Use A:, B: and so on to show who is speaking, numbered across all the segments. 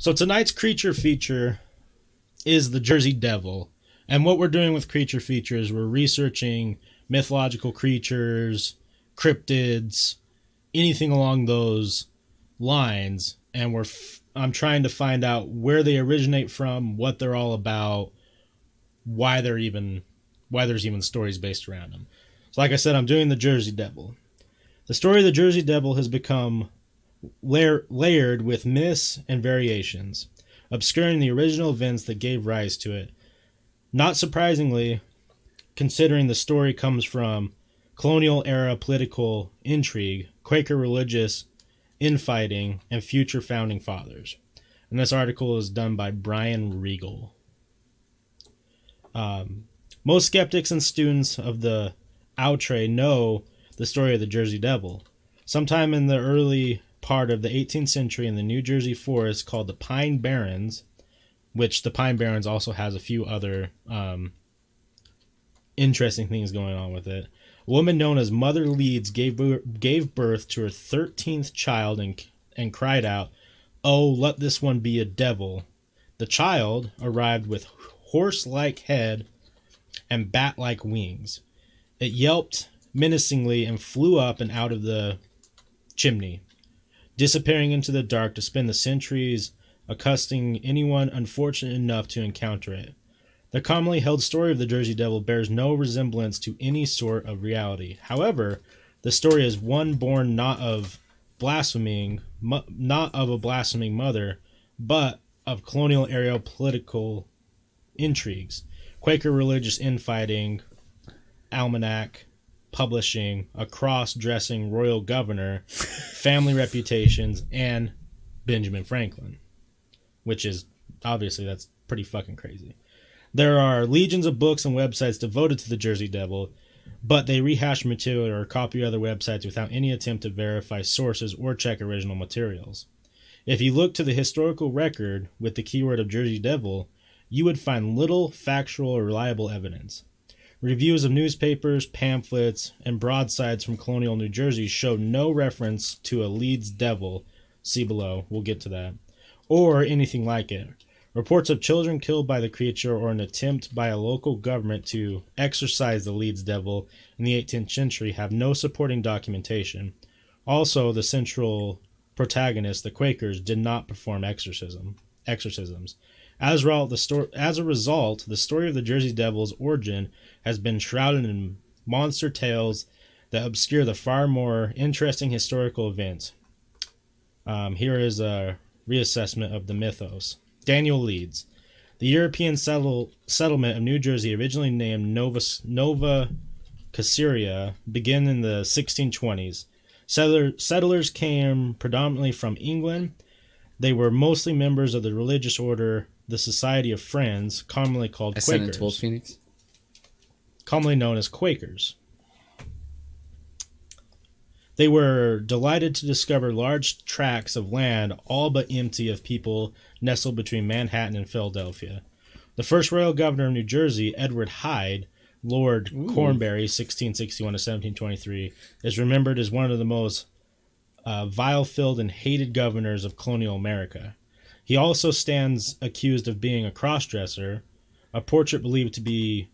A: So tonight's creature feature is the Jersey Devil. And what we're doing with creature features, we're researching mythological creatures, cryptids, anything along those lines, and I'm trying to find out where they originate from, what they're all about, why there's even stories based around them. So like I said, I'm doing the Jersey Devil. The story of the Jersey Devil has become layered with myths and variations, obscuring the original events that gave rise to it. Not surprisingly, considering the story comes from colonial era political intrigue, Quaker religious infighting, and future founding fathers. And this article is done by Brian Regal. Most skeptics and students of the outre know the story of the Jersey Devil. Sometime in the early part of the 18th century in the New Jersey forest called the Pine Barrens, which the Pine Barrens also has a few other interesting things going on with it. A woman known as Mother Leeds gave birth to her 13th child and cried out, "Oh, let this one be a devil." The child arrived with horse-like head and bat-like wings. It yelped menacingly and flew up and out of the chimney, disappearing into the dark to spend the centuries accosting anyone unfortunate enough to encounter it. The commonly held story of the Jersey Devil bears no resemblance to any sort of reality. However, the story is one born not of a blaspheming mother, but of colonial era political intrigues, Quaker religious infighting, almanac publishing, a cross-dressing royal governor, family reputations, and Benjamin Franklin, which is obviously that's pretty fucking crazy. There are legions of books and websites devoted to the Jersey Devil, but they rehash material or copy other websites without any attempt to verify sources or check original materials. If you look to the historical record with the keyword of Jersey Devil, you would find little factual or reliable evidence. Reviews of newspapers, pamphlets, and broadsides from colonial New Jersey show no reference to a Leeds Devil, see below, we'll get to that, or anything like it. Reports of children killed by the creature or an attempt by a local government to exorcise the Leeds Devil in the 18th century have no supporting documentation. Also, the central protagonists, the Quakers, did not perform exorcisms. As a result, the story of the Jersey Devil's origin has been shrouded in monster tales that obscure the far more interesting historical events. Here is a reassessment of the mythos. Daniel Leeds. The European settlement of New Jersey, originally named Nova Caesarea, began in the 1620s. Settlers came predominantly from England. They were mostly members of the religious order, the Society of Friends, commonly called Quakers.
B: Phoenix.
A: Commonly known as Quakers. They were delighted to discover large tracts of land all but empty of people nestled between Manhattan and Philadelphia. The first royal governor of New Jersey, Edward Hyde, Lord Cornbury, 1661 to 1723, is remembered as one of the most vile-filled and hated governors of colonial America. He also stands accused of being a cross-dresser, a portrait believed to be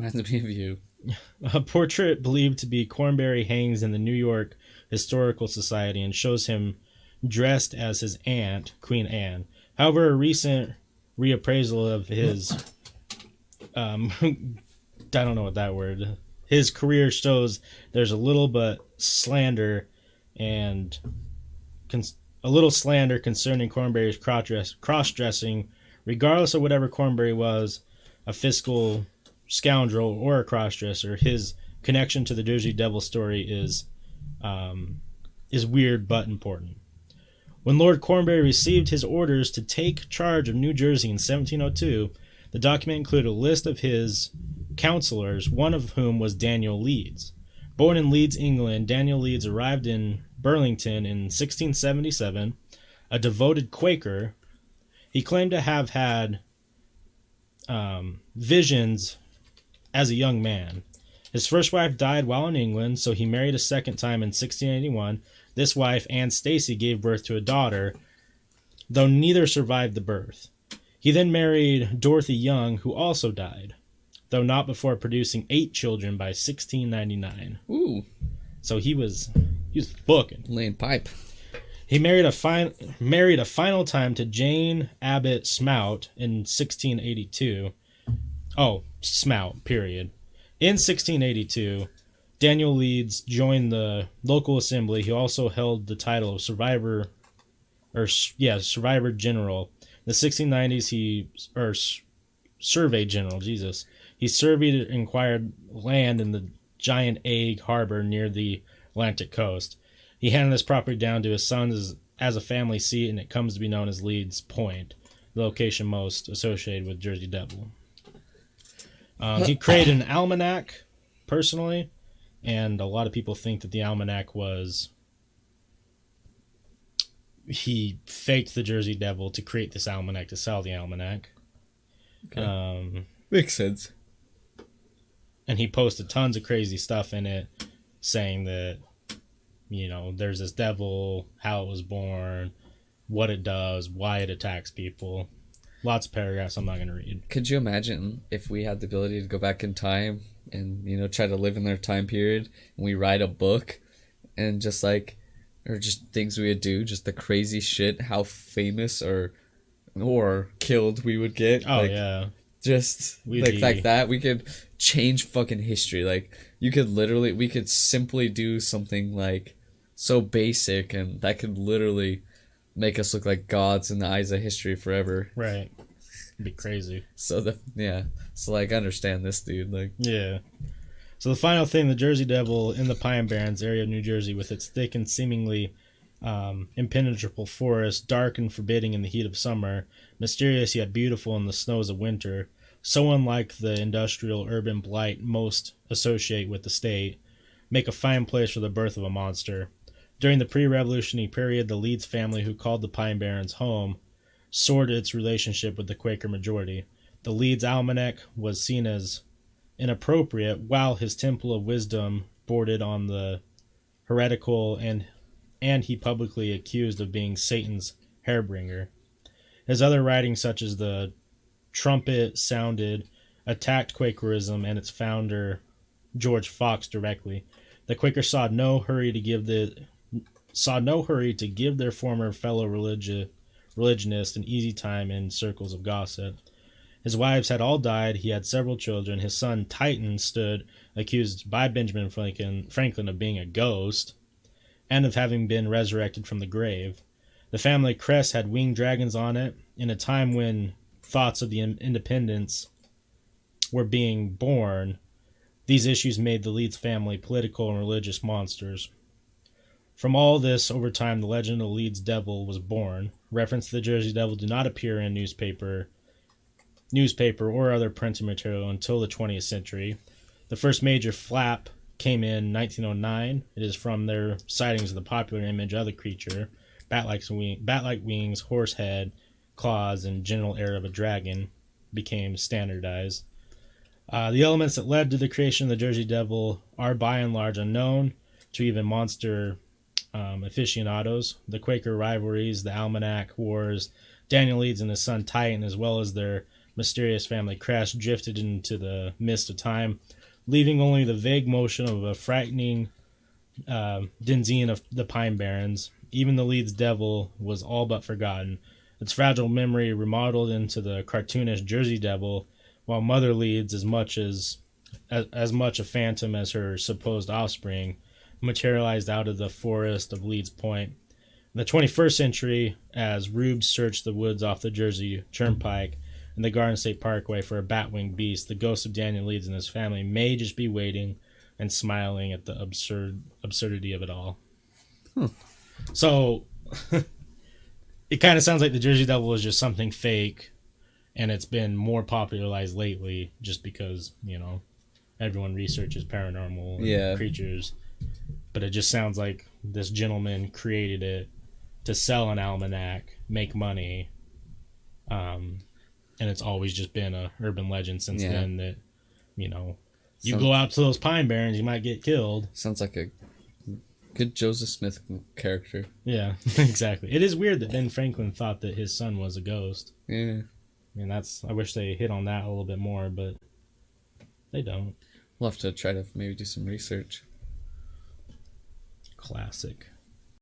A: Cornbury hangs in the New York Historical Society and shows him dressed as his aunt, Queen Anne. However, a recent reappraisal of his I don't know what that word, his career shows there's a little but slander and a little slander concerning Cornbury's cross-dressing, regardless of whatever Cornbury was, a fiscal scoundrel or a cross-dresser. His connection to the Jersey Devil story is weird but important. When Lord Cornbury received his orders to take charge of New Jersey in 1702, the document included a list of his counselors, one of whom was Daniel Leeds. Born in Leeds, England, Daniel Leeds arrived in Burlington in 1677. A devoted Quaker, he claimed to have had visions as a young man. His first wife died while in England, so he married a second time in 1681. This wife, Anne Stacy, gave birth to a daughter, though neither survived the birth. He then married Dorothy Young, who also died, though not before producing 8 children by 1699.
B: Ooh.
A: So he was fucking
B: Laying pipe.
A: He married a final time to Jane Abbott Smout in 1682. Oh, Smout, period. In 1682, Daniel Leeds joined the local assembly. He also held the title of Survivor General. In the 1690s, Survey General, Jesus. He surveyed and acquired land in the Giant Egg Harbor near the Atlantic coast. He handed this property down to his sons as a family seat, and it comes to be known as Leeds Point, the location most associated with Jersey Devil. He created an almanac, personally, and a lot of people think that the almanac was... He faked the Jersey Devil to create this almanac, to sell the almanac.
B: Okay. Makes sense.
A: And he posted tons of crazy stuff in it, saying that, there's this devil, how it was born, what it does, why it attacks people. Lots of paragraphs I'm not going to read.
B: Could you imagine if we had the ability to go back in time and, try to live in their time period, and we write a book and just or just things we would do, just the crazy shit, how famous or killed we would get.
A: Oh, yeah.
B: Just like that, we could change fucking history. We could simply do something so basic, and that could literally make us look like gods in the eyes of history forever.
A: Right. It'd be crazy.
B: So I understand this dude.
A: Yeah. So the final thing, the Jersey Devil in the Pine Barrens area of New Jersey, with its thick and seemingly impenetrable forest, dark and forbidding in the heat of summer, mysterious yet beautiful in the snows of winter, so unlike the industrial urban blight most associate with the state, make a fine place for the birth of a monster. During the pre-revolutionary period, the Leeds family, who called the Pine Barrens home, soured its relationship with the Quaker majority. The Leeds Almanac was seen as inappropriate, while his Temple of Wisdom bordered on the heretical, and he publicly accused of being Satan's hairbringer. His other writings, such as the Trumpet Sounded, attacked Quakerism and its founder, George Fox, directly. The Quakers saw no hurry to give their former fellow religionist an easy time in circles of gossip. His wives had all died. He had several children. His son Titan stood accused by Benjamin Franklin of being a ghost and of having been resurrected from the grave. The family crest had winged dragons on it. In a time when thoughts of the independence were being born, these issues made the Leeds family political and religious monsters. From all this, over time, the legend of the Leeds Devil was born. Reference to the Jersey Devil do not appear in newspaper or other printed material until the 20th century. The first major flap came in 1909. It is from their sightings of the popular image of the creature, bat-like wings, horse head, claws, and general air of a dragon became standardized. The elements that led to the creation of the Jersey Devil are by and large unknown to even monster aficionados. The Quaker rivalries, the Almanac Wars, Daniel Leeds and his son Titan, as well as their mysterious family crest, drifted into the mist of time, leaving only the vague motion of a frightening denizen of the Pine Barrens. Even the Leeds Devil was all but forgotten, its fragile memory remodeled into the cartoonish Jersey Devil, while Mother Leeds, as much a phantom as her supposed offspring, materialized out of the forest of Leeds Point. In the 21st century, as rubes searched the woods off the Jersey Turnpike and the Garden State Parkway for a bat-winged beast, the ghost of Daniel Leeds and his family may just be waiting and smiling at the absurdity of it all. So, it kind of sounds like the Jersey Devil is just something fake, and it's been more popularized lately just because, everyone researches paranormal creatures. But it just sounds like this gentleman created it to sell an almanac, make money, and it's always just been a urban legend since then that, you go out to those Pine Barrens, you might get killed.
B: Sounds like a Good Joseph Smith character.
A: Yeah, exactly. It is weird that Ben Franklin thought that his son was a ghost.
B: Yeah.
A: I mean, I wish they hit on that a little bit more, but they don't.
B: We'll have to try to maybe do some research.
A: Classic.